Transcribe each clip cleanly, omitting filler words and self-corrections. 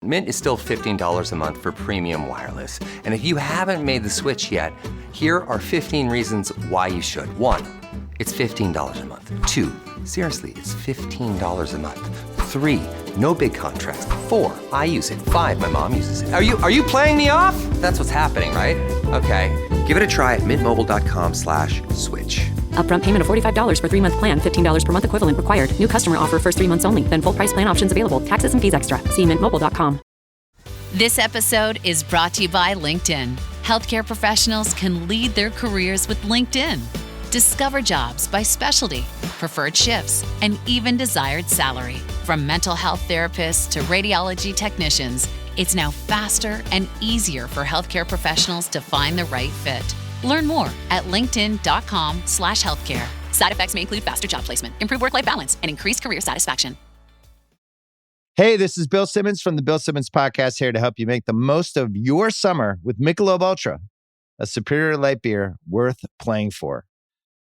Mint is still $15 a month for premium wireless. And if you haven't made the switch yet, here are 15 reasons why you should. 1, it's $15 a month. 2, seriously, it's $15 a month. 3, no big contrast. 4, I use it. 5, my mom uses it. Are you playing me off? That's what's happening, right? Okay, give it a try at mintmobile.com/switch. Upfront payment of $45 for 3-month plan, $15 per month equivalent required. New customer offer first 3 months only. Then full price plan options available. Taxes and fees extra. See mintmobile.com. This episode is brought to you by LinkedIn. Healthcare professionals can lead their careers with LinkedIn. Discover jobs by specialty, preferred shifts, and even desired salary. From mental health therapists to radiology technicians, it's now faster and easier for healthcare professionals to find the right fit. Learn more at linkedin.com/healthcare. Side effects may include faster job placement, improved work-life balance, and increased career satisfaction. Hey, this is Bill Simmons from the Bill Simmons Podcast, here to help you make the most of your summer with Michelob Ultra, a superior light beer worth playing for.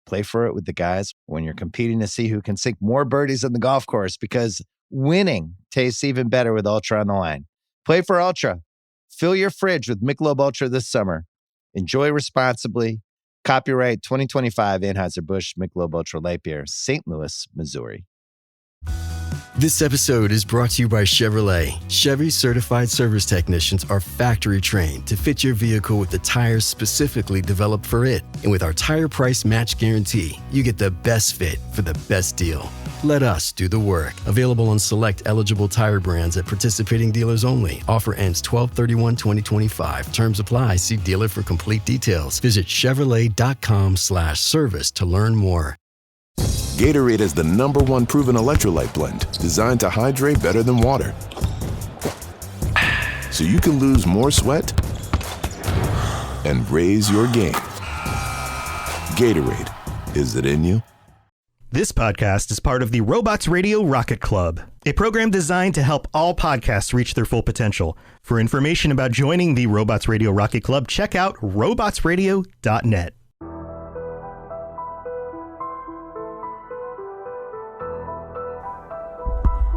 Play for it with the guys when you're competing to see who can sink more birdies on the golf course, because winning tastes even better with Ultra on the line. Play for Ultra. Fill your fridge with Michelob Ultra this summer. Enjoy responsibly. Copyright 2025 Anheuser-Busch Michelob Ultra Light Beer, St. Louis, Missouri. This episode is brought to you by Chevrolet. Chevy certified service technicians are factory trained to fit your vehicle with the tires specifically developed for it. And with our tire price match guarantee, you get the best fit for the best deal. Let us do the work. Available on select eligible tire brands at participating dealers only. Offer ends 12/31/2025. Terms apply. See dealer for complete details. Visit Chevrolet.com/service to learn more. Gatorade is the #1 proven electrolyte blend designed to hydrate better than water. So you can lose more sweat and raise your game. Gatorade, is it in you? This podcast is part of the Robots Radio Rocket Club, a program designed to help all podcasts reach their full potential. For information about joining the Robots Radio Rocket Club, check out robotsradio.net.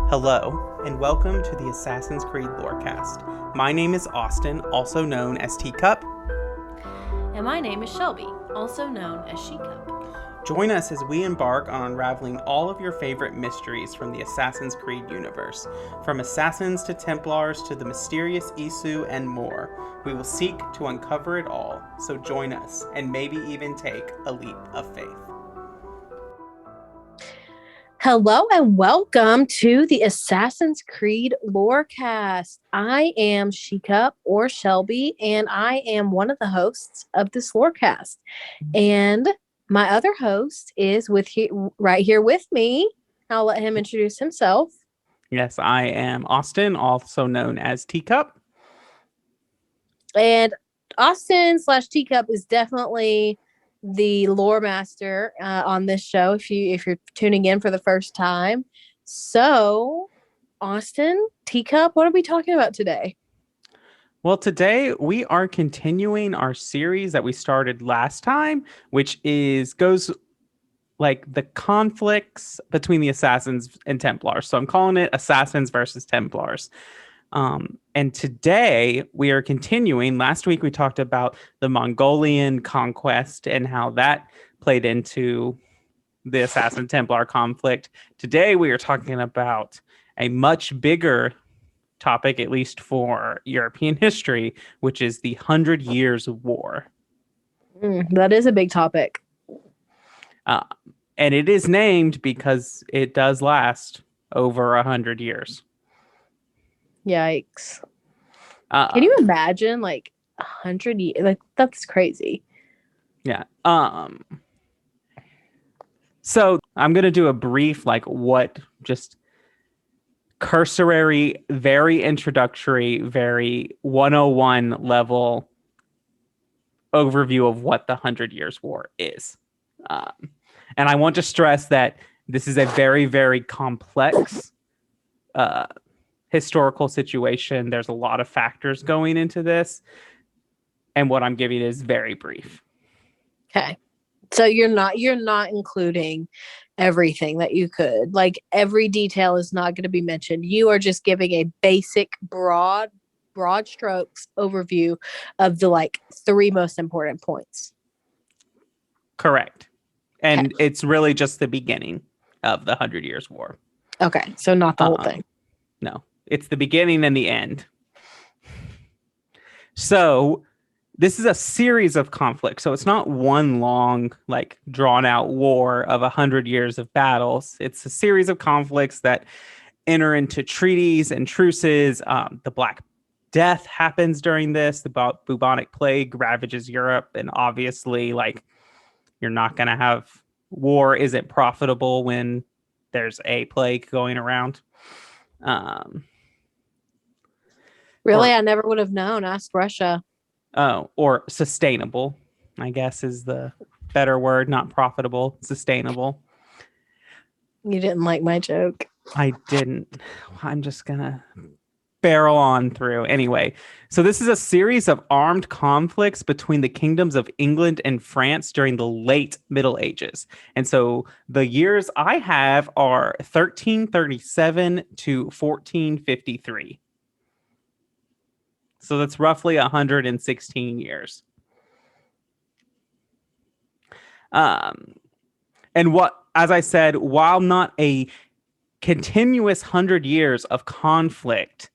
Hello, and welcome to the Assassin's Creed Lorecast. My name is Austin, also known as Teecup. And my name is Shelby, also known as Shecup. Join us as we embark on unraveling all of your favorite mysteries from the Assassin's Creed universe. From assassins to Templars to the mysterious Isu and more. We will seek to uncover it all, so join us and maybe even take a leap of faith. Hello and welcome to the Assassin's Creed Lorecast. I am Shecup or Shelby, and I am one of the hosts of this Lorecast. And my other host is right here with me. I'll let him introduce himself. Yes, I am Austin, also known as Teecup. And Austin/Teecup is definitely the lore master on this show if you're tuning in for the first time. So, Austin, Teecup, what are we talking about today? Well, today we are continuing our series that we started last time, which goes like the conflicts between the Assassins and Templars. So I'm calling it Assassins versus Templars. And today we are continuing. Last week we talked about the Mongolian conquest and how that played into the Assassin Templar conflict. Today we are talking about a much bigger topic, at least for European history, which is the 100 Years' War. That is a big topic. And it is named because it does last over 100 years. Yikes. Can you imagine, like, 100 years? Like, that's crazy. Yeah. So I'm going to do a brief, just cursory, very introductory, very 101 level overview of what the 100 Years' War is. And I want to stress that this is a very, very complex historical situation. There's a lot of factors going into this, and what I'm giving is very brief. Okay, so you're not including everything that you could. Like every detail is not going to be mentioned. You are just giving a basic broad strokes overview of the like 3 most important points. Correct. And Okay. it's really just the beginning of the 100 Years' War. Okay, so not the whole thing. No, it's the beginning and the end. So this is a series of conflicts. So it's not one long, like drawn out war of 100 years of battles. It's a series of conflicts that enter into treaties and truces. The Black Death happens during this. The bubonic plague ravages Europe. And obviously, like, you're not going to have war isn't profitable when there's a plague going around. Really, I never would have known. Ask Russia. Oh, or sustainable, I guess is the better word. Not profitable, sustainable. You didn't like my joke. I didn't. I'm just gonna barrel on through. Anyway, so this is a series of armed conflicts between the kingdoms of England and France during the late Middle Ages. And so the years I have are 1337 to 1453. So that's roughly 116 years. And what, as I said, while not a continuous 100 years of conflict,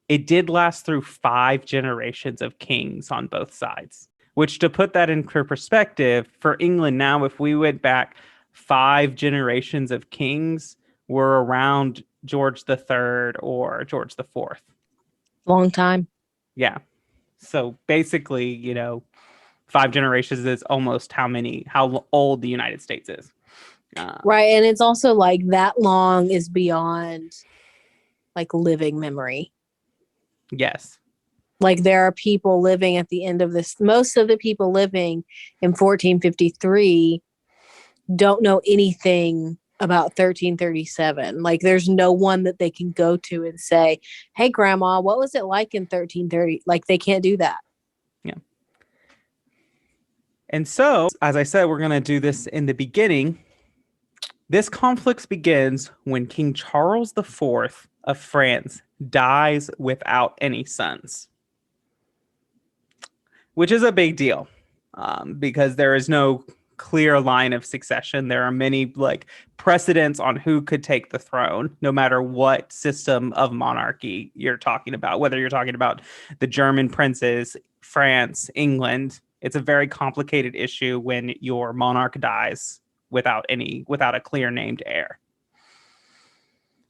it did last through 5 generations of kings on both sides. Which, to put that into perspective, for England now, if we went back 5 generations of kings, we're around George III or George IV. Long time. Yeah. So basically, 5 generations is almost how old the United States is. Right. And it's also like that long is beyond like living memory. Yes. Like there are people living at the end of this. Most of the people living in 1453 don't know anything about 1337. Like there's no one that they can go to and say, hey, grandma, what was it like in 1330? Like they can't do that. Yeah. And so, as I said, we're going to do this in the beginning. This conflict begins when King Charles IV of France dies without any sons, which is a big deal because there is no clear line of succession. There are many precedents on who could take the throne, no matter what system of monarchy you're talking about, whether you're talking about the German princes, France, England. It's a very complicated issue when your monarch dies without a clear named heir.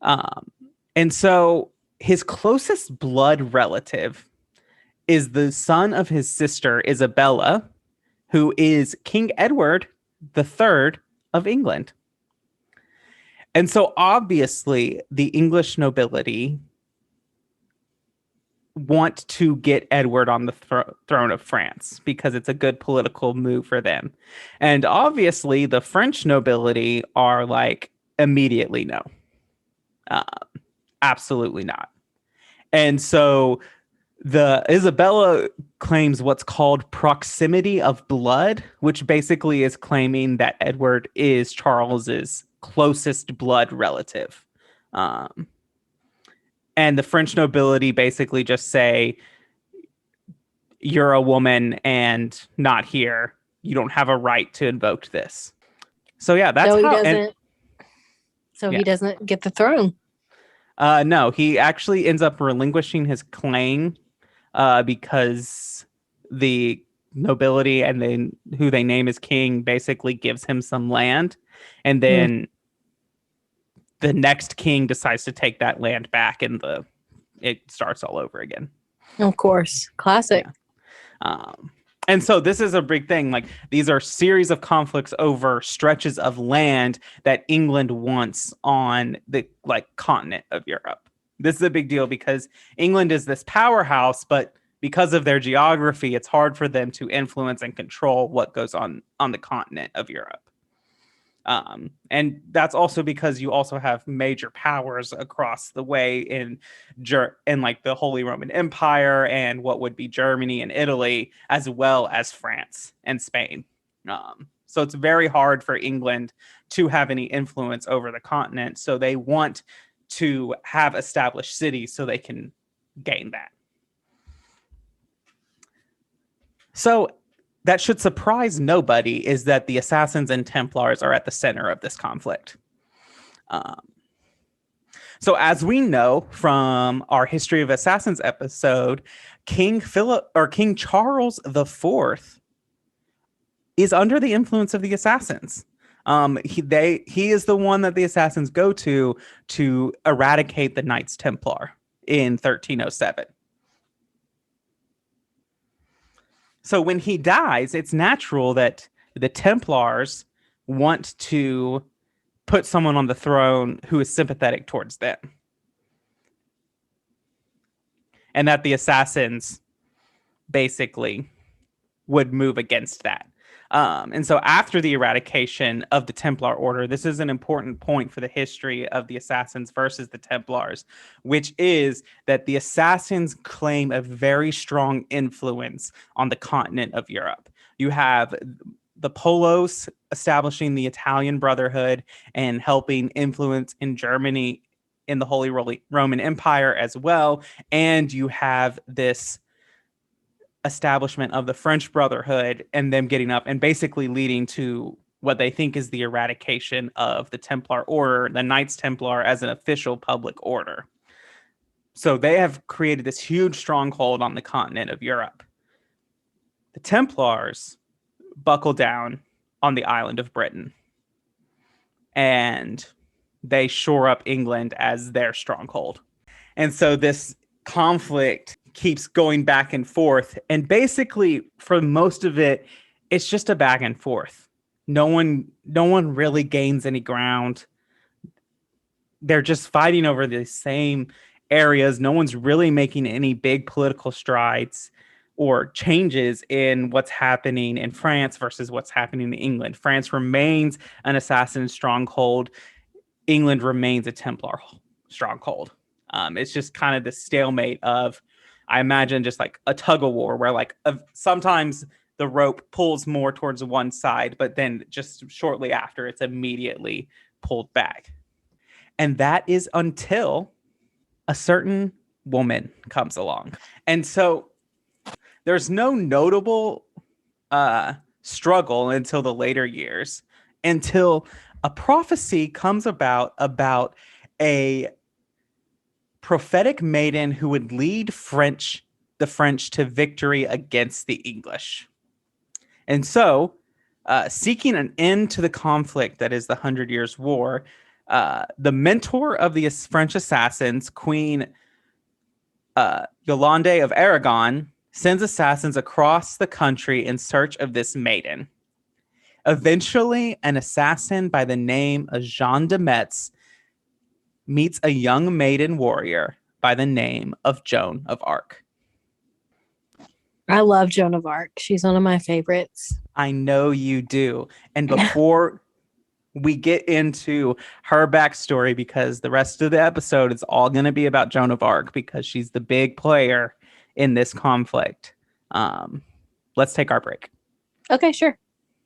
And so his closest blood relative is the son of his sister, Isabella, who is King Edward III of England. And so obviously the English nobility want to get Edward on the throne of France because it's a good political move for them. And obviously the French nobility are like, immediately no. Absolutely not. And so the Isabella claims what's called proximity of blood, which basically is claiming that Edward is Charles's closest blood relative. And the French nobility basically just say, you're a woman and not here. You don't have a right to invoke this. So yeah, that's he doesn't get the throne. No, he actually ends up relinquishing his claim because the nobility and then who they name as king basically gives him some land. And then the next king decides to take that land back and it starts all over again. Of course. Classic. Yeah. And so this is a big thing. Like these are series of conflicts over stretches of land that England wants on the continent of Europe. This is a big deal because England is this powerhouse, but because of their geography, it's hard for them to influence and control what goes on the continent of Europe. And that's also because you also have major powers across the way in the Holy Roman Empire and what would be Germany and Italy, as well as France and Spain. So it's very hard for England to have any influence over the continent. So they want to have established cities so they can gain that. So that should surprise nobody, is that the Assassins and Templars are at the center of this conflict. So as we know from our History of Assassins episode, King Charles IV is under the influence of the Assassins. He is the one that the Assassins go to eradicate the Knights Templar in 1307. So when he dies, it's natural that the Templars want to put someone on the throne who is sympathetic towards them. And that the Assassins basically would move against that. And so after the eradication of the Templar Order, this is an important point for the history of the Assassins versus the Templars, which is that the Assassins claim a very strong influence on the continent of Europe. You have the Polos establishing the Italian Brotherhood and helping influence in Germany in the Holy Roman Empire as well. And you have this establishment of the French Brotherhood and them getting up and basically leading to what they think is the eradication of the Templar Order, the Knights Templar, as an official public order. So they have created this huge stronghold on the continent of Europe. The Templars buckle down on the island of Britain, and they shore up England as their stronghold. And so this conflict keeps going back and forth, and basically for most of it, it's just a back and forth. No one really gains any ground. They're just fighting over the same areas. No one's really making any big political strides or changes in what's happening in France versus what's happening in England. France remains an assassin stronghold. England remains a Templar stronghold. It's just kind of the stalemate of, I imagine, just like a tug of war where sometimes the rope pulls more towards one side, but then just shortly after, it's immediately pulled back. And that is until a certain woman comes along. And so there's no notable struggle until the later years, until a prophecy comes about a prophetic maiden who would lead the French to victory against the English. And so, seeking an end to the conflict that is the 100 Years' War, the mentor of the French assassins, Queen Yolande of Aragon, sends assassins across the country in search of this maiden. Eventually, an assassin by the name of Jean de Metz meets a young maiden warrior by the name of Joan of Arc. I love Joan of Arc. She's one of my favorites. I know you do. And before we get into her backstory, because the rest of the episode is all going to be about Joan of Arc because she's the big player in this conflict. Let's take our break. Okay, sure.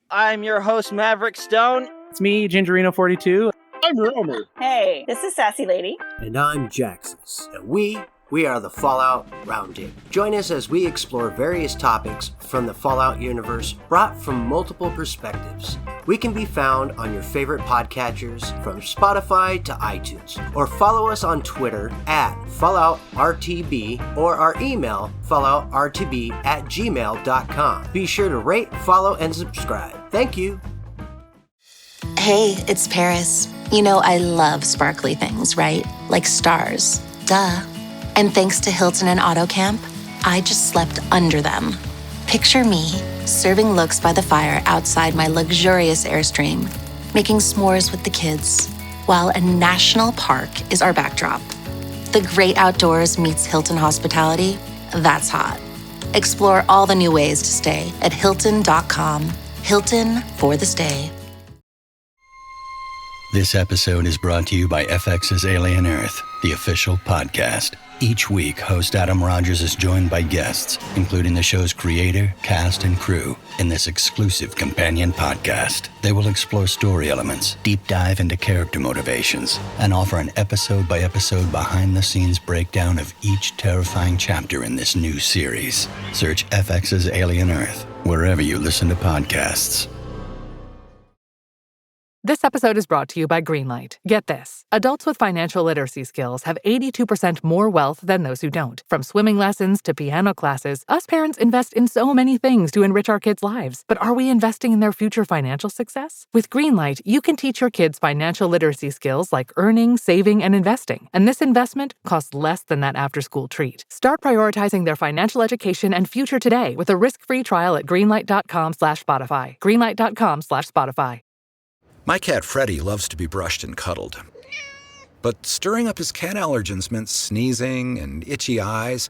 I'm your host, Maverick Stone. It's me, Gingerino42. I'm Romer. Hey, this is Sassy Lady. And I'm Jaxus. And we are the Fallout Roundtable. Join us as we explore various topics from the Fallout universe brought from multiple perspectives. We can be found on your favorite podcatchers from Spotify to iTunes. Or follow us on Twitter at FalloutRTB or our email falloutrtb@gmail.com. Be sure to rate, follow, and subscribe. Thank you. Hey, it's Paris. You know I love sparkly things, right? Like stars. Duh. And thanks to Hilton and AutoCamp, I just slept under them. Picture me, serving looks by the fire outside my luxurious Airstream, making s'mores with the kids, while a national park is our backdrop. The great outdoors meets Hilton hospitality. That's hot. Explore all the new ways to stay at Hilton.com. Hilton for the stay. This episode is brought to you by FX's Alien Earth, the official podcast. Each week, host Adam Rogers is joined by guests, including the show's creator, cast, and crew, in this exclusive companion podcast. They will explore story elements, deep dive into character motivations, and offer an episode-by-episode behind-the-scenes breakdown of each terrifying chapter in this new series. Search FX's Alien Earth wherever you listen to podcasts. This episode is brought to you by Greenlight. Get this. Adults with financial literacy skills have 82% more wealth than those who don't. From swimming lessons to piano classes, us parents invest in so many things to enrich our kids' lives. But are we investing in their future financial success? With Greenlight, you can teach your kids financial literacy skills like earning, saving, and investing. And this investment costs less than that after-school treat. Start prioritizing their financial education and future today with a risk-free trial at greenlight.com/Spotify. Greenlight.com/Spotify. My cat Freddie loves to be brushed and cuddled. But stirring up his cat allergens meant sneezing and itchy eyes.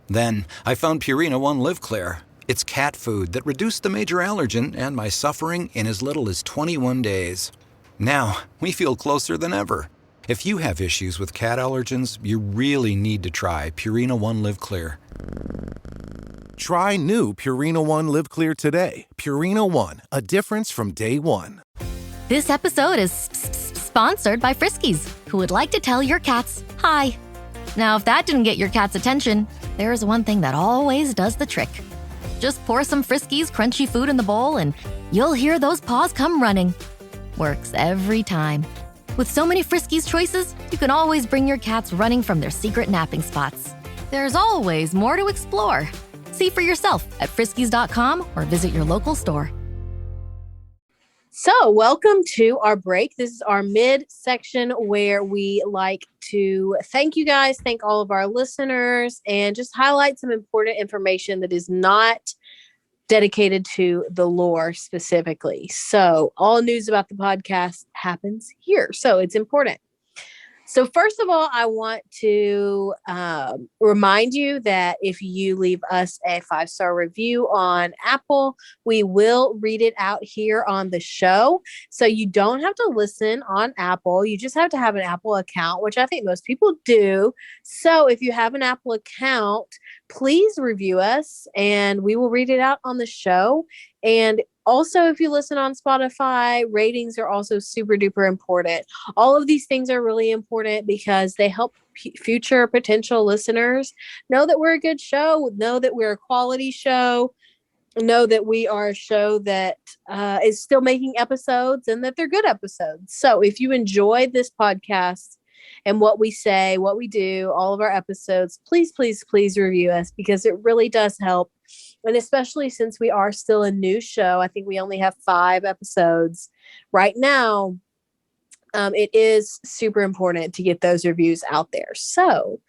Then I found Purina One Live Clear. It's cat food that reduced the major allergen and my suffering in as little as 21 days. Now, we feel closer than ever. If you have issues with cat allergens, you really need to try Purina One Live Clear. Try new Purina One Live Clear today. Purina One, a difference from day one. This episode is sponsored by Friskies, who would like to tell your cats hi. Now, if that didn't get your cat's attention, there is one thing that always does the trick. Just pour some Friskies crunchy food in the bowl and you'll hear those paws come running. Works every time. With so many Friskies choices, you can always bring your cats running from their secret napping spots. There's always more to explore. See for yourself at friskies.com or visit your local store. So, welcome to our break. This is our mid-section where we like to thank you guys, thank all of our listeners, and just highlight some important information that is not dedicated to the lore specifically. So, all news about the podcast happens here. So, it's important. So first of all, I want to remind you that if you leave us a 5-star review on Apple, we will read it out here on the show. So you don't have to listen on Apple. You just have to have an Apple account, which I think most people do. So if you have an Apple account, please review us and we will read it out on the show. And also, if you listen on Spotify, ratings are also super duper important. All of these things are really important because they help future potential listeners know that we're a good show, know that we're a quality show, know that we are a show that is still making episodes and that they're good episodes. So if you enjoyed this podcast and what we say, what we do, all of our episodes, please, please, please review us because it really does help. And especially since we are still a new show, I think we only have 5 episodes right now. It is super important to get those reviews out there. So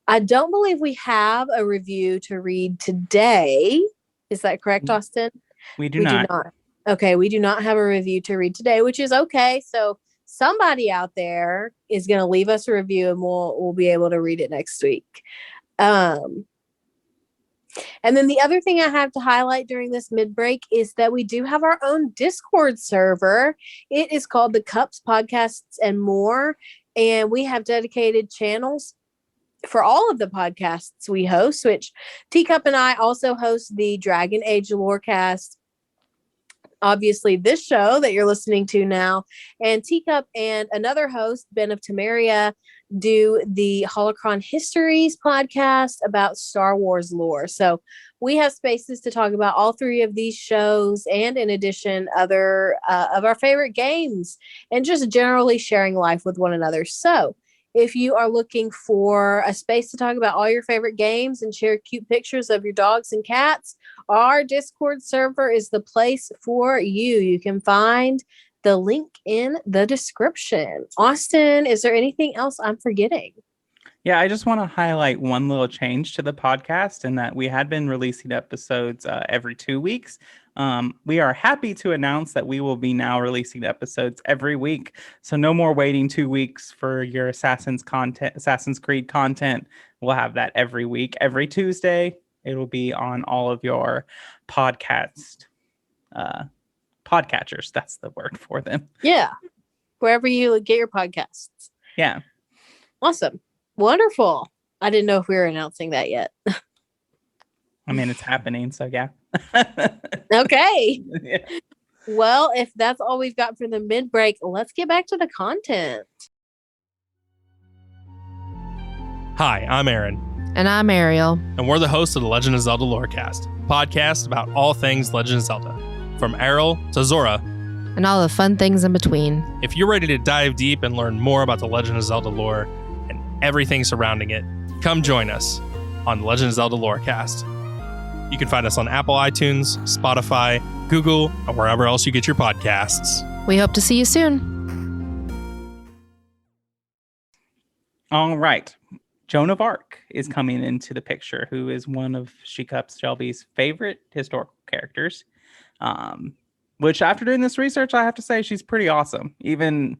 I don't believe we have a review to read today. Is that correct, Austin? We do not. Okay, we do not have a review to read today, which is okay. So somebody out there is going to leave us a review and we'll be able to read it next week. And then the other thing I have to highlight during this mid-break is that we do have our own Discord server. It is called The Cups, Podcasts, and More. And we have dedicated channels for all of the podcasts we host, which Teecup and I also host the Dragon Age Lorecast. Obviously, this show that you're listening to now. And Teecup and another host, Ben of Temeria, do the Holocron Histories podcast about Star Wars lore. So we have spaces to talk about all 3 of these shows and in addition other of our favorite games and just generally sharing life with one another. So if you are looking for a space to talk about all your favorite games and share cute pictures of your dogs and cats, our Discord server is the place for you. You can find the link in the description. Austin, is there anything else I'm forgetting? Yeah, I just want to highlight one little change to the podcast in that we had been releasing episodes every 2 weeks. We are happy to announce that we will be now releasing episodes every week. So no more waiting 2 weeks for your Assassin's Creed content. We'll have that every week. Every Tuesday, it will be on all of your podcatchers. That's the word for them. Yeah. Wherever you get your podcasts. Yeah. Awesome. Wonderful. I didn't know if we were announcing that yet. I mean, it's happening, so yeah. Okay. Yeah. Well, if that's all we've got for the mid-break, let's get back to the content. Hi, I'm Aaron. And I'm Ariel. And we're the hosts of the Legend of Zelda Lorecast, podcast about all things Legend of Zelda, from Errol to Zora. And all the fun things in between. If you're ready to dive deep and learn more about the Legend of Zelda lore and everything surrounding it, come join us on the Legend of Zelda Lorecast. You can find us on Apple iTunes, Spotify, Google, and wherever else you get your podcasts. We hope to see you soon. All right. Joan of Arc is coming into the picture, who is one of Shecup Shelby's favorite historical characters. Which, after doing this research, I have to say she's pretty awesome, even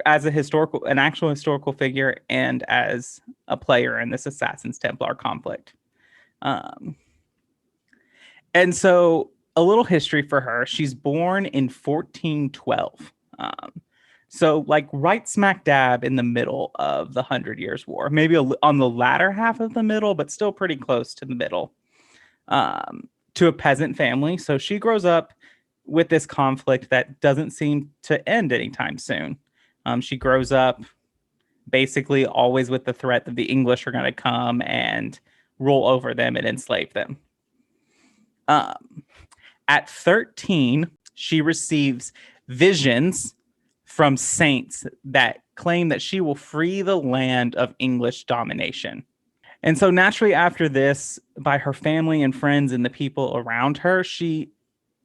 as an actual historical figure, and as a player in this Assassins Templar conflict. And so, a little history for her. She's born in 1412. So, like, right smack dab in the middle of the 100 Years' War. Maybe on the latter half of the middle, but still pretty close to the middle. To a peasant family. So, she grows up with this conflict that doesn't seem to end anytime soon. She grows up basically always with the threat that the English are going to come and rule over them and enslave them. At 13, she receives visions from saints that claim that she will free the land of English domination. And so naturally after this, by her family and friends and the people around her,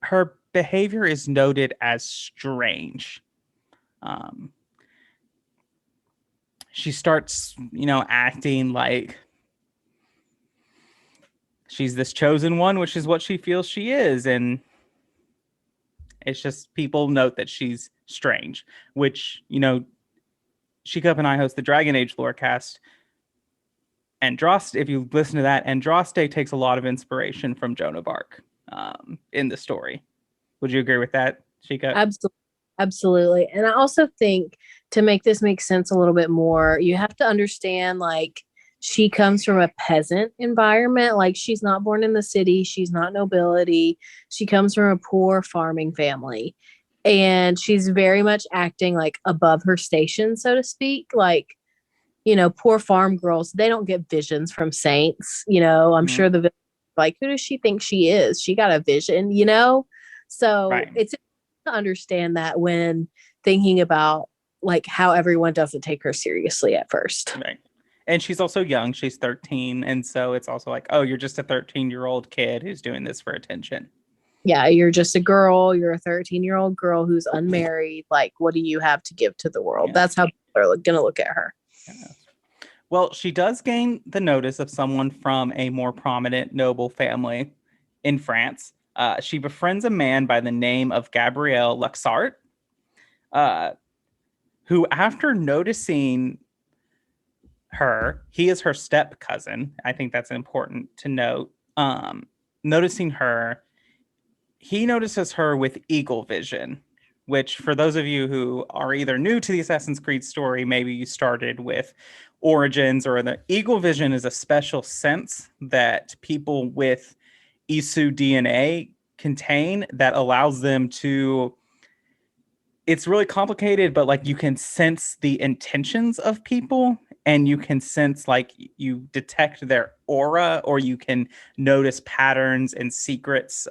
her behavior is noted as strange. She starts, acting like she's this chosen one, which is what she feels she is. And it's just people note that she's strange, which, Shecup and I host the Dragon Age Lorecast. Andraste, if you listen to that, Andraste takes a lot of inspiration from Joan of Arc in the story. Would you agree with that, Shecup? Absolutely. And I also think to make this make sense a little bit more, you have to understand, like, she comes from a peasant environment. Like, she's not born in the city. She's not nobility. She comes from a poor farming family. And she's very much acting like above her station, so to speak. Like, poor farm girls, they don't get visions from saints. I'm sure like, who does she think she is? She got a vision, So right. It's to understand that when thinking about like how everyone doesn't take her seriously at first. Right. And she's also young. She's 13. And so it's also like, oh, you're just a 13-year-old kid who's doing this for attention. Yeah, you're just a girl. You're a 13-year-old girl who's unmarried. Like, what do you have to give to the world? Yeah. That's how people are going to look at her. Yeah. Well, she does gain the notice of someone from a more prominent noble family in France. She befriends a man by the name of Gabriel Luxart, who, after noticing her, he is her step cousin. I think that's important to note. Noticing her, he notices her with eagle vision, which, for those of you who are either new to the Assassin's Creed story, maybe you started with Origins, or the eagle vision is a special sense that people with Isu DNA contain that allows them to, it's really complicated, but like you can sense the intentions of people, and you can sense, like, you detect their aura, or you can notice patterns and secrets.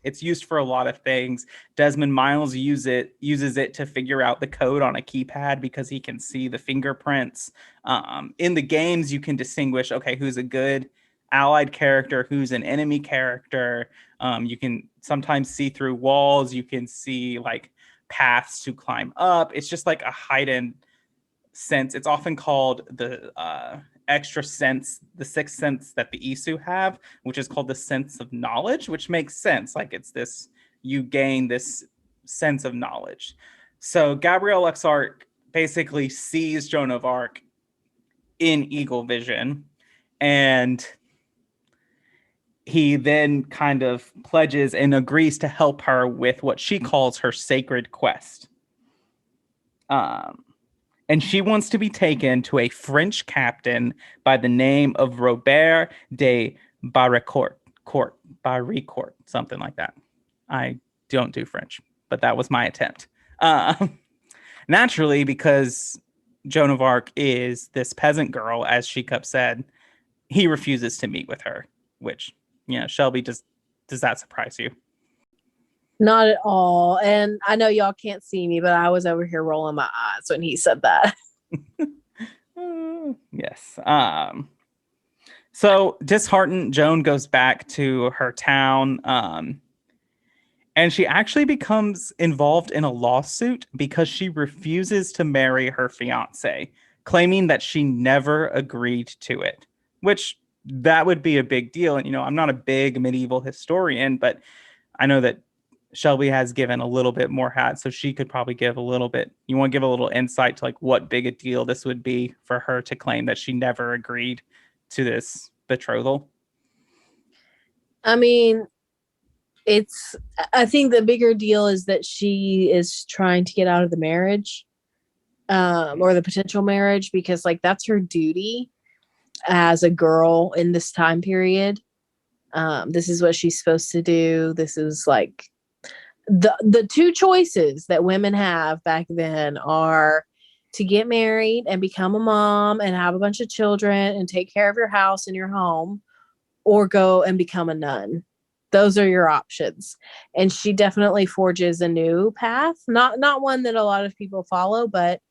It's used for a lot of things. Desmond Miles uses it to figure out the code on a keypad because he can see the fingerprints. In the games, you can distinguish, okay, who's a good allied character, who's an enemy character. You can sometimes see through walls. You can see like paths to climb up. It's just like a heightened sense. It's often called the extra sense, the sixth sense that the Isu have, which is called the sense of knowledge, which makes sense. Like, it's this, you gain this sense of knowledge. So Gabriel Luxart basically sees Joan of Arc in eagle vision, and he then kind of pledges and agrees to help her with what she calls her sacred quest. and she wants to be taken to a French captain by the name of Robert de Barricourt, something like that. I don't do French, but that was my attempt. Naturally, because Joan of Arc is this peasant girl, as Shecup said, he refuses to meet with her, which, Shelby, does that surprise you? Not at all. And I know y'all can't see me, but I was over here rolling my eyes when he said that. Yes. So disheartened, Joan goes back to her town. And she actually becomes involved in a lawsuit because she refuses to marry her fiance, claiming that she never agreed to it, which that would be a big deal. And, I'm not a big medieval historian, but I know that Shelby has given a little bit more hat, so she could probably give a little bit. You want to give a little insight to like what big a deal this would be for her to claim that she never agreed to this betrothal? I mean, I think the bigger deal is that she is trying to get out of the marriage, or the potential marriage, because like that's her duty as a girl in this time period. This is what she's supposed to do. This is like the two choices that women have back then are to get married and become a mom and have a bunch of children and take care of your house and your home, or go and become a nun. Those are your options. And she definitely forges a new path, not one that a lot of people follow, but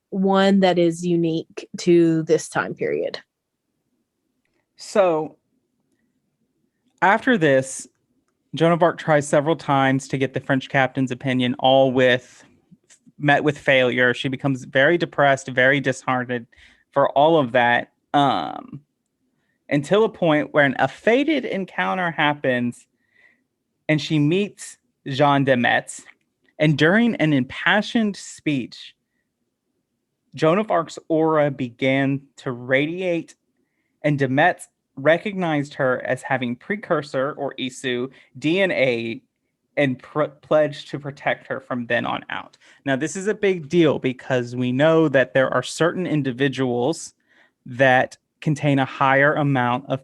one that is unique to this time period. So after this, Joan of Arc tries several times to get the French captain's opinion, met with failure. She becomes very depressed, very disheartened for all of that, until a point where a fated encounter happens and she meets Jean de Metz. And during an impassioned speech, Joan of Arc's aura began to radiate, and de Metz recognized her as having precursor, or Isu, DNA, and pledged to protect her from then on out. Now, this is a big deal because we know that there are certain individuals that contain a higher amount of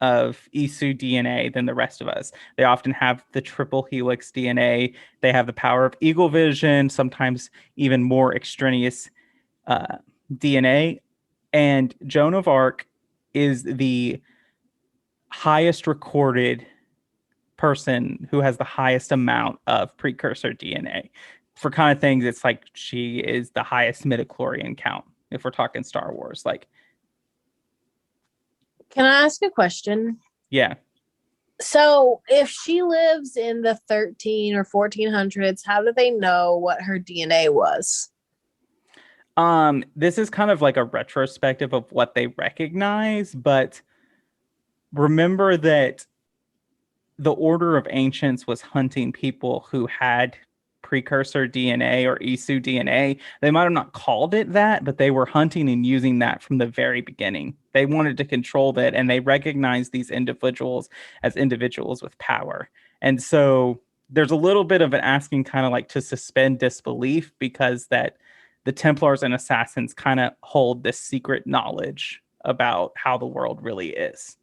Isu DNA than the rest of us. They often have the triple helix DNA. They have the power of eagle vision, sometimes even more extraneous DNA. And Joan of Arc is the highest recorded person who has the highest amount of precursor DNA. For kind of things, it's like she is the highest midichlorian count, if we're talking Star Wars. Like, can I ask a question? Yeah. So if she lives in the 13 or 1400s, how do they know what her DNA was? This is kind of like a retrospective of what they recognize, but remember that the Order of Ancients was hunting people who had precursor DNA or Isu DNA. They might have not called it that, but they were hunting and using that from the very beginning. They wanted to control that, and they recognized these individuals as individuals with power. And so there's a little bit of an asking kind of like to suspend disbelief, because that the Templars and Assassins kind of hold this secret knowledge about how the world really is.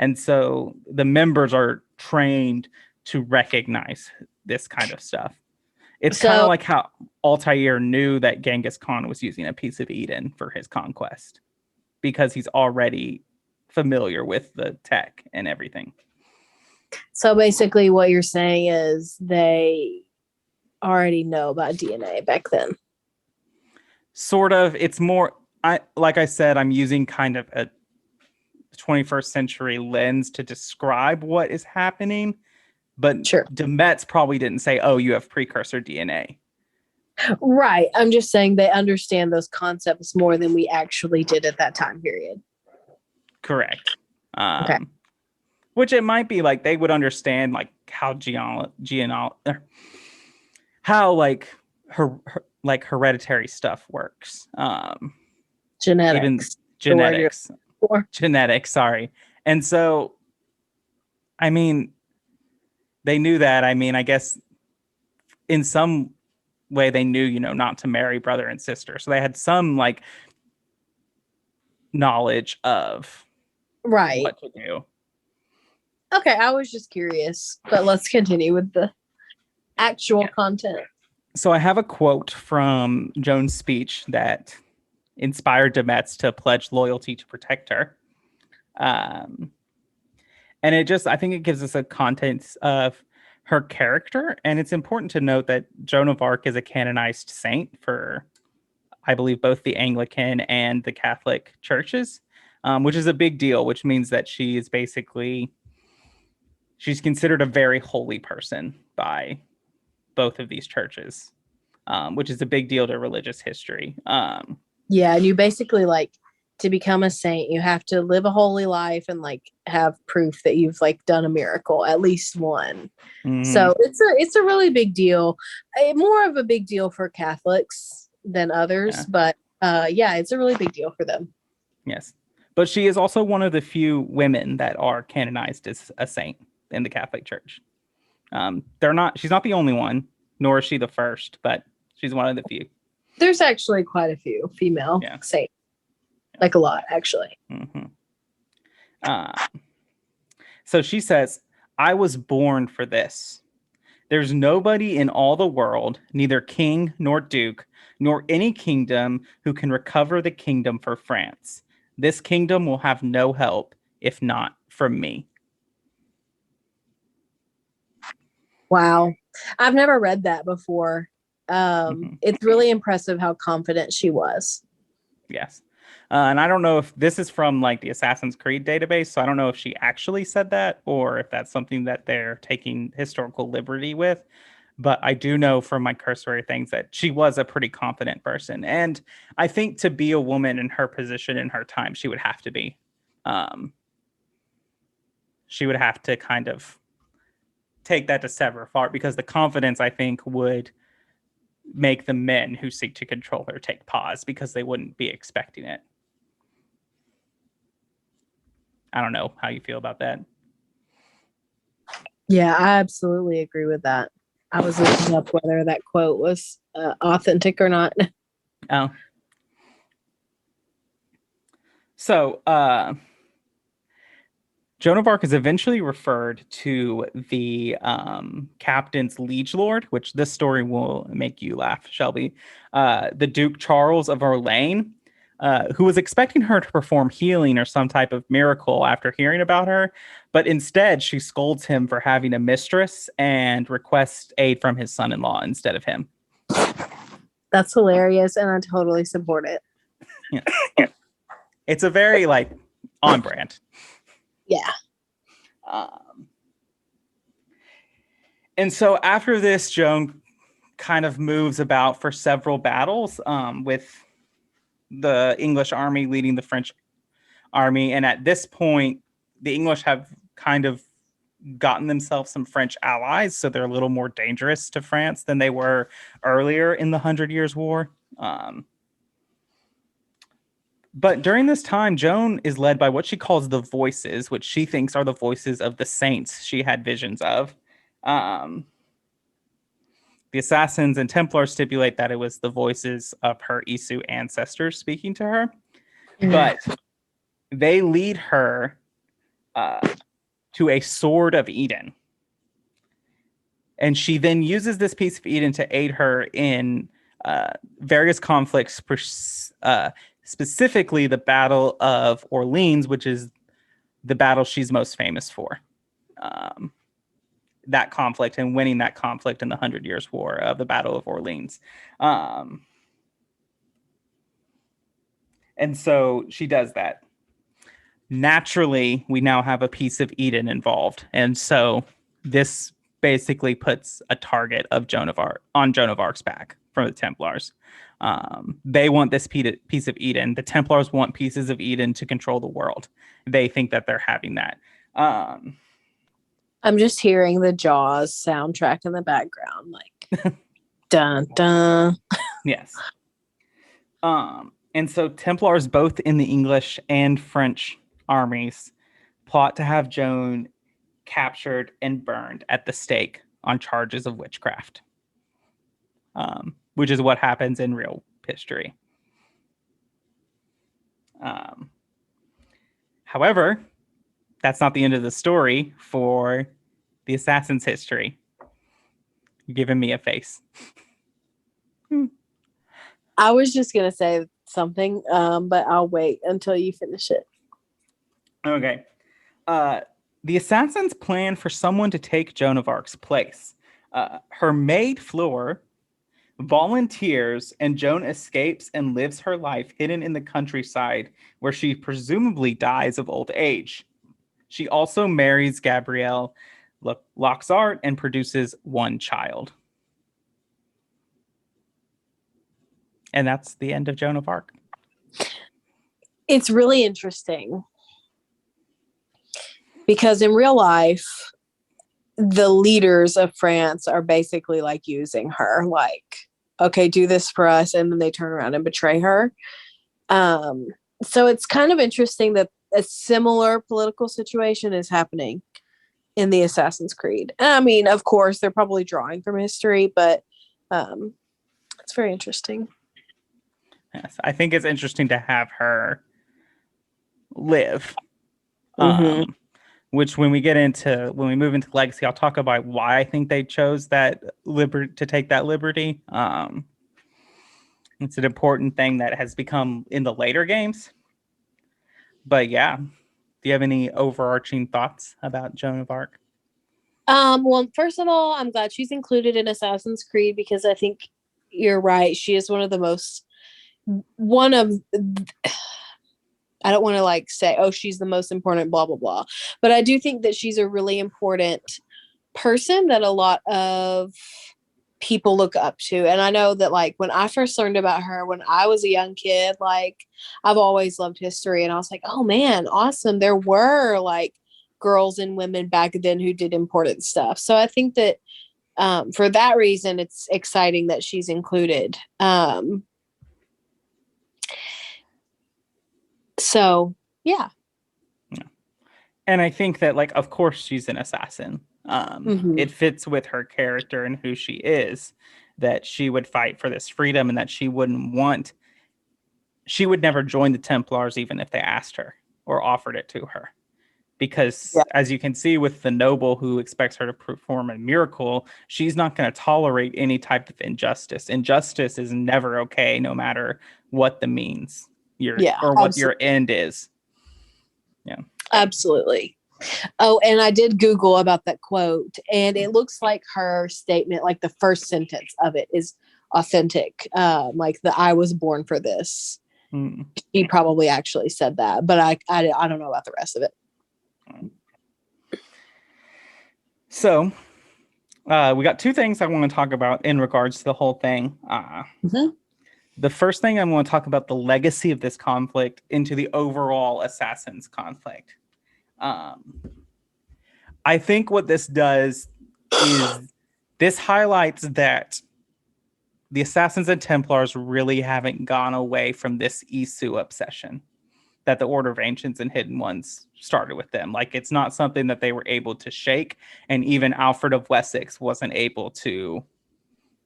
And so the members are trained to recognize this kind of stuff. It's kind of like how Altair knew that Genghis Khan was using a piece of Eden for his conquest, because he's already familiar with the tech and everything. So basically what you're saying is they already know about DNA back then. Sort of. It's more, like I said, I'm using kind of a 21st century lens to describe what is happening. But sure, de Metz probably didn't say, oh, you have precursor DNA. Right. I'm just saying they understand those concepts more than we actually did at that time period. Correct. Okay. Which it might be like they would understand like how how like like hereditary stuff works. Genetics. Genetics, sorry. And so, I mean, they knew that. I mean, I guess in some way they knew, not to marry brother and sister. So they had some like knowledge of Right. what to do. Okay, I was just curious, but let's continue with the actual content. So I have a quote from Joan's speech that inspired Demetz to pledge loyalty to protect her. And I think it gives us a context of her character. And it's important to note that Joan of Arc is a canonized saint for, I believe, both the Anglican and the Catholic churches, which is a big deal, which means that she's considered a very holy person by both of these churches, which is a big deal to religious history. Yeah, and you basically to become a saint, you have to live a holy life and have proof that you've done a miracle, at least one. Mm-hmm. So it's a really big deal. More of a big deal for Catholics than others, but it's a really big deal for them. Yes, but she is also one of the few women that are canonized as a saint in the Catholic Church. She's not the only one, nor is she the first, but she's one of the few. There's actually quite a few female saints. A lot, actually. Mm-hmm. So she says, "I was born for this. There's nobody in all the world, neither king nor duke, nor any kingdom, who can recover the kingdom for France. This kingdom will have no help, if not from me." Wow. I've never read that before. It's really impressive how confident she was. Yes. And I don't know if this is from the Assassin's Creed database, so I don't know if she actually said that or if that's something that they're taking historical liberty with. But I do know from my cursory things that she was a pretty confident person. And I think to be a woman in her position in her time, she would have to be. She would have to kind of take that to sever far, because the confidence, I think, would make the men who seek to control her take pause, because they wouldn't be expecting it. I don't know how you feel about that. Yeah, I absolutely agree with that. I was looking up whether that quote was authentic or not. Oh. So, Joan of Arc is eventually referred to the captain's liege lord, which this story will make you laugh, Shelby. The Duke Charles of Orléans, who was expecting her to perform healing or some type of miracle after hearing about her. But instead, she scolds him for having a mistress and requests aid from his son-in-law instead of him. That's hilarious, and I totally support it. Yeah. It's a very, on brand. Yeah. And so after this, Joan kind of moves about for several battles with the English army leading the French army. And at this point, the English have kind of gotten themselves some French allies, so they're a little more dangerous to France than they were earlier in the 100 Years' War. But during this time, Joan is led by what she calls the voices, which she thinks are the voices of the saints she had visions of. The assassins and Templars stipulate that it was the voices of her Isu ancestors speaking to her. But they lead her to a sword of Eden. And she then uses this piece of Eden to aid her in various conflicts, specifically the Battle of Orleans, which is the battle she's most famous for. That conflict and winning that conflict in the 100 Years' War of the Battle of Orleans. And so she does that. Naturally, we now have a piece of Eden involved. And so this basically puts a target of Joan of Arc's back from the Templars. They want this piece of Eden. The Templars want pieces of Eden to control the world. They think that they're having that. I'm just hearing the Jaws soundtrack in the background, dun dun. Yes. And so Templars, both in the English and French armies, plot to have Joan captured and burned at the stake on charges of witchcraft. which is what happens in real history. However, that's not the end of the story for the Assassin's history. You're giving me a face. I was just going to say something, but I'll wait until you finish it. Okay. The Assassins plan for someone to take Joan of Arc's place. Her maid, Fleur, volunteers, and Joan escapes and lives her life hidden in the countryside, where she presumably dies of old age. She also marries Gabrielle Loxart and produces one child. And that's the end of Joan of Arc. It's really interesting because in real life, the leaders of France are basically like using her, like, okay, do this for us. And then they turn around and betray her. So it's kind of interesting that a similar political situation is happening in the Assassin's Creed. And I mean, of course, they're probably drawing from history, but it's very interesting. Yes, I think it's interesting to have her live. Which when we move into Legacy, I'll talk about why I think they chose that to take that liberty. It's an important thing that has become in the later games. But yeah, do you have any overarching thoughts about Joan of Arc? Well, first of all, I'm glad she's included in Assassin's Creed because I think you're right. She is I don't want to like say, oh, she's the most important, blah, blah, blah. But I do think that she's a really important person that a lot of people look up to. And I know that like when I first learned about her, when I was a young kid, like I've always loved history. And I was like, oh man, awesome. There were like girls and women back then who did important stuff. So I think that for that reason, it's exciting that she's included. So, yeah. And I think that, like, of course, she's an assassin. It fits with her character and who she is, that she would fight for this freedom and that she would never join the Templars even if they asked her or offered it to her. Because as you can see with the noble who expects her to perform a miracle, she's not going to tolerate any type of injustice. Injustice is never okay, no matter what the means. What your end is. Yeah, absolutely. Oh, and I did Google about that quote, and it looks like her statement, like the first sentence of it, is authentic. Like I was born for this. She probably actually said that, but I don't know about the rest of it. So, we got two things I want to talk about in regards to the whole thing. The first thing I want to talk about the legacy of this conflict into the overall Assassins conflict. I think what this does is this highlights that the Assassins and Templars really haven't gone away from this Isu obsession that the Order of Ancients and Hidden Ones started with them. Like, it's not something that they were able to shake, and even Alfred of Wessex wasn't able to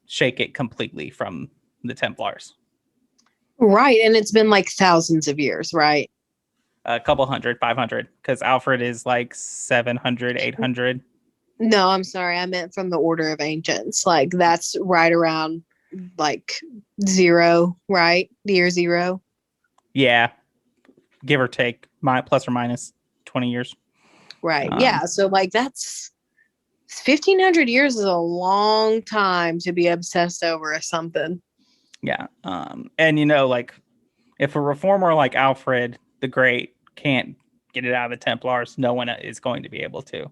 shake it completely from the Templars. Right, and it's been like thousands of years, right? A couple 500, because Alfred is like 700, 800. No, I'm sorry. I meant from the Order of Ancients. Like, that's right around like 0, right? The year 0. Yeah. Give or take, plus or minus 20 years. Right. Yeah. So like that's 1,500 years is a long time to be obsessed over something. Yeah. And like if a reformer like Alfred the Great can't get it out of the Templars, no one is going to be able to.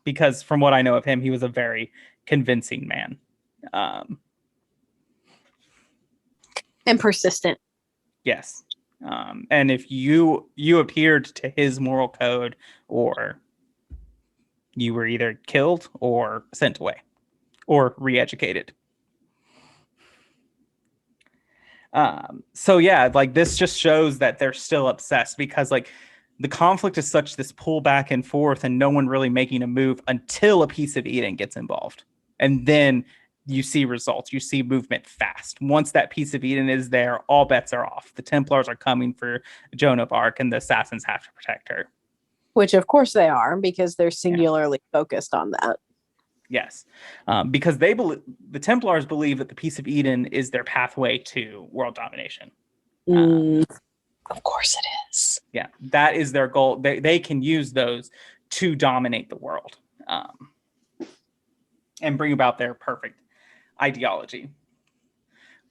Because from what I know of him, he was a very convincing man. And persistent. Yes. And if you adhered to his moral code, or you were either killed or sent away or re-educated. So yeah, like this just shows that they're still obsessed, because like the conflict is such this pull back and forth and no one really making a move until a piece of Eden gets involved. And then you see results, you see movement fast. Once that piece of Eden is there, all bets are off. The Templars are coming for Joan of Arc, and the assassins have to protect her. Which, of course, they are, because they're singularly focused on that. Yes, because the Templars believe that the piece of Eden is their pathway to world domination. Of course it is. Yeah, that is their goal. They can use those to dominate the world and bring about their perfect ideology.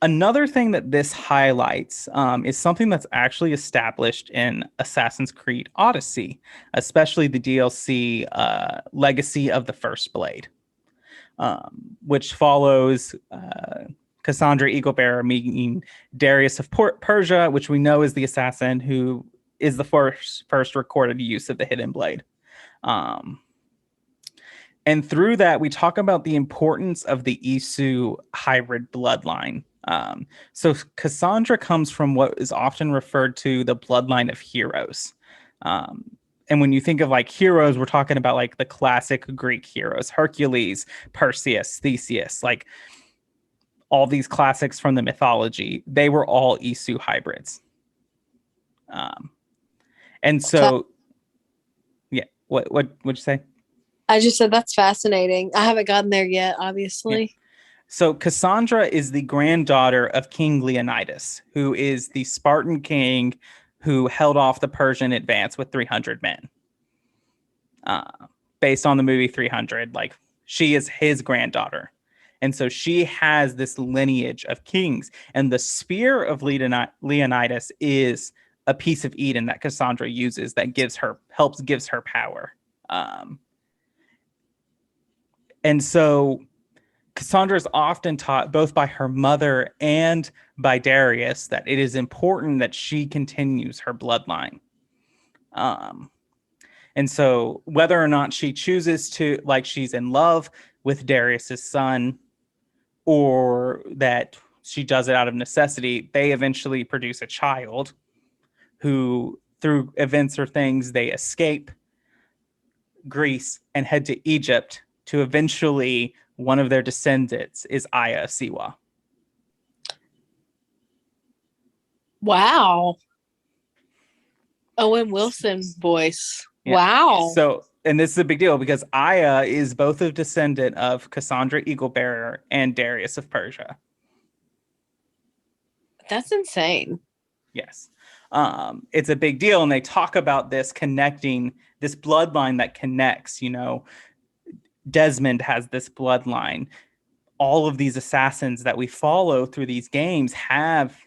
Another thing that this highlights is something that's actually established in Assassin's Creed Odyssey, especially the DLC Legacy of the First Blade, which follows Cassandra Eaglebearer meeting Darius of Persia, which we know is the assassin who is the first recorded use of the hidden blade. And through that, we talk about the importance of the Isu hybrid bloodline. So Cassandra comes from what is often referred to the bloodline of heroes. And when you think of like heroes, we're talking about like the classic Greek heroes, Hercules, Perseus, Theseus, like all these classics from the mythology. They were all Isu hybrids. And so, yeah, what'd you say? I just said that's fascinating. I haven't gotten there yet, obviously. Yeah. So Cassandra is the granddaughter of King Leonidas, who is the Spartan king who held off the Persian advance with 300 men. Based on the movie 300, like she is his granddaughter. And so she has this lineage of kings. And the spear of Leonidas is a piece of Eden that Cassandra uses that gives her power. And so Cassandra is often taught both by her mother and by Darius that it is important that she continues her bloodline. And so whether or not she chooses to, like she's in love with Darius's son, or that she does it out of necessity, they eventually produce a child who, through events or things, they escape Greece and head to Egypt to eventually one of their descendants is Aya of Siwa. Wow. Owen Wilson voice. Yeah. Wow. So, and this is a big deal because Aya is both a descendant of Cassandra Eaglebearer and Darius of Persia. That's insane. Yes. It's a big deal. And they talk about this connecting, this bloodline that connects, Desmond has this bloodline. All of these assassins that we follow through these games have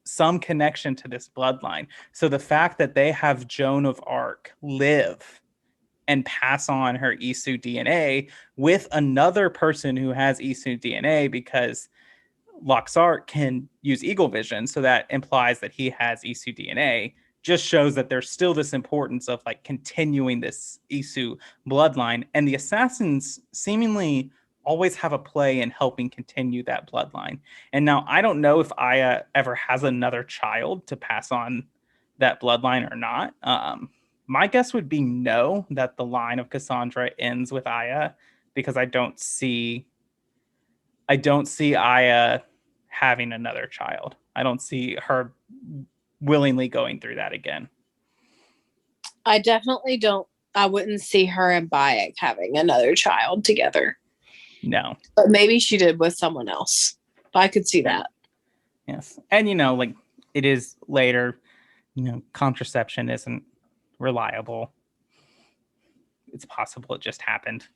some connection to this bloodline. So the fact that they have Joan of Arc live and pass on her Isu DNA with another person who has Isu DNA, because Loxart can use eagle vision, so that implies that he has Isu DNA, just shows that there's still this importance of like continuing this Isu bloodline, and the assassins seemingly always have a play in helping continue that bloodline. And now I don't know if Aya ever has another child to pass on that bloodline or not. My guess would be no, that the line of Cassandra ends with Aya, because I don't see Aya having another child. I don't see her willingly going through that again. I definitely don't. I wouldn't see her and Bayek having another child together. No. But maybe she did with someone else. I could see that. Yes. And, like it is later, contraception isn't reliable. It's possible it just happened.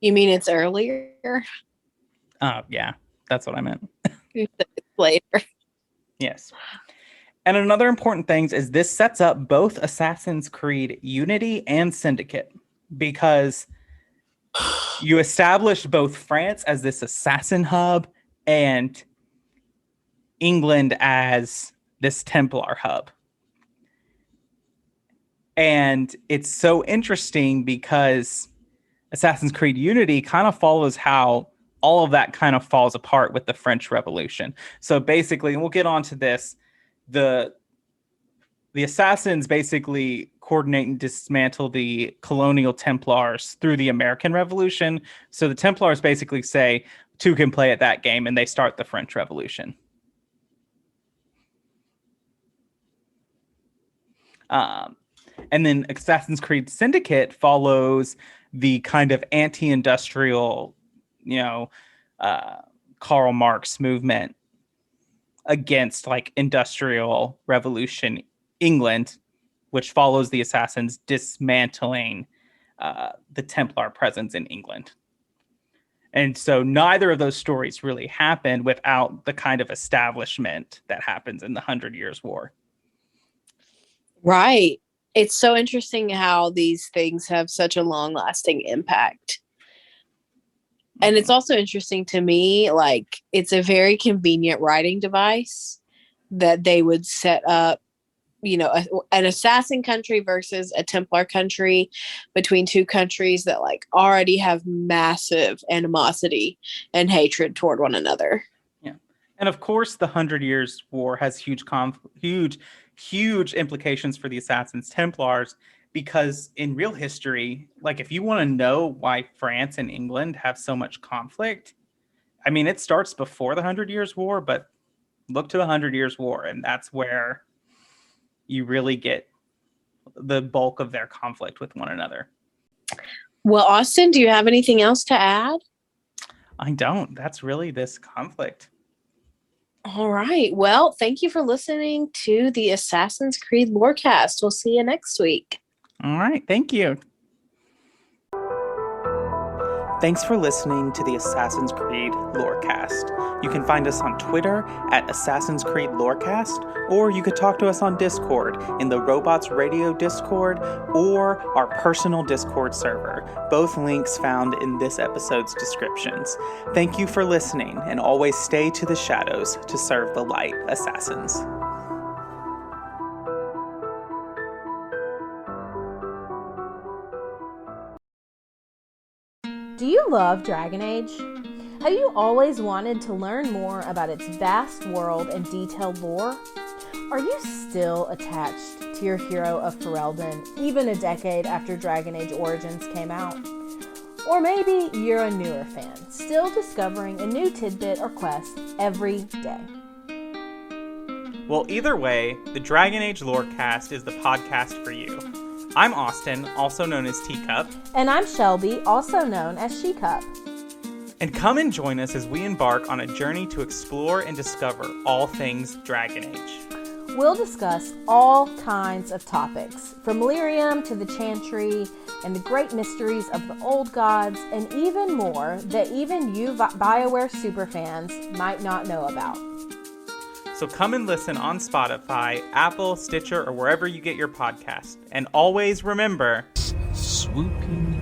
You mean it's earlier? Yeah, that's what I meant. It's later. Yes. And another important thing is this sets up both Assassin's Creed Unity and Syndicate, because you established both France as this assassin hub and England as this Templar hub. And it's so interesting because Assassin's Creed Unity kind of follows how all of that kind of falls apart with the French Revolution. So basically, and we'll get onto this, the assassins basically coordinate and dismantle the colonial Templars through the American Revolution. So the Templars basically say, two can play at that game, and they start the French Revolution. And then Assassin's Creed Syndicate follows the kind of anti-industrial, Karl Marx movement against like industrial revolution England, which follows the Assassins dismantling the Templar presence in England. And so neither of those stories really happened without the kind of establishment that happens in the 100 Years' War. Right. It's so interesting how these things have such a long-lasting impact. And it's also interesting to me, like, it's a very convenient writing device that they would set up, an assassin country versus a Templar country, between two countries that like already have massive animosity and hatred toward one another. Yeah. And of course, the 100 Years' War has huge implications for the Assassins Templars, because in real history, like if you want to know why France and England have so much conflict, I mean, it starts before the 100 Years' War, but look to the 100 Years' War, and that's where you really get the bulk of their conflict with one another. Well, Austin, do you have anything else to add? I don't. That's really this conflict. All right. Well, thank you for listening to the Assassin's Creed Lorecast. We'll see you next week. All right. Thank you. Thanks for listening to the Assassin's Creed Lorecast. You can find us on Twitter at Assassin's Creed Lorecast, or you could talk to us on Discord in the Robots Radio Discord or our personal Discord server. Both links found in this episode's descriptions. Thank you for listening, and always stay to the shadows to serve the light, Assassins. Do you love Dragon Age? Have you always wanted to learn more about its vast world and detailed lore? Are you still attached to your hero of Ferelden, even a decade after Dragon Age Origins came out? Or maybe you're a newer fan, still discovering a new tidbit or quest every day. Well, either way, the Dragon Age Lorecast is the podcast for you. I'm Austin, also known as Teecup. And I'm Shelby, also known as Shecup. And come and join us as we embark on a journey to explore and discover all things Dragon Age. We'll discuss all kinds of topics, from Lyrium to the Chantry and the great mysteries of the old gods, and even more that even you BioWare superfans might not know about. So come and listen on Spotify, Apple, Stitcher, or wherever you get your podcast. And always remember, swooping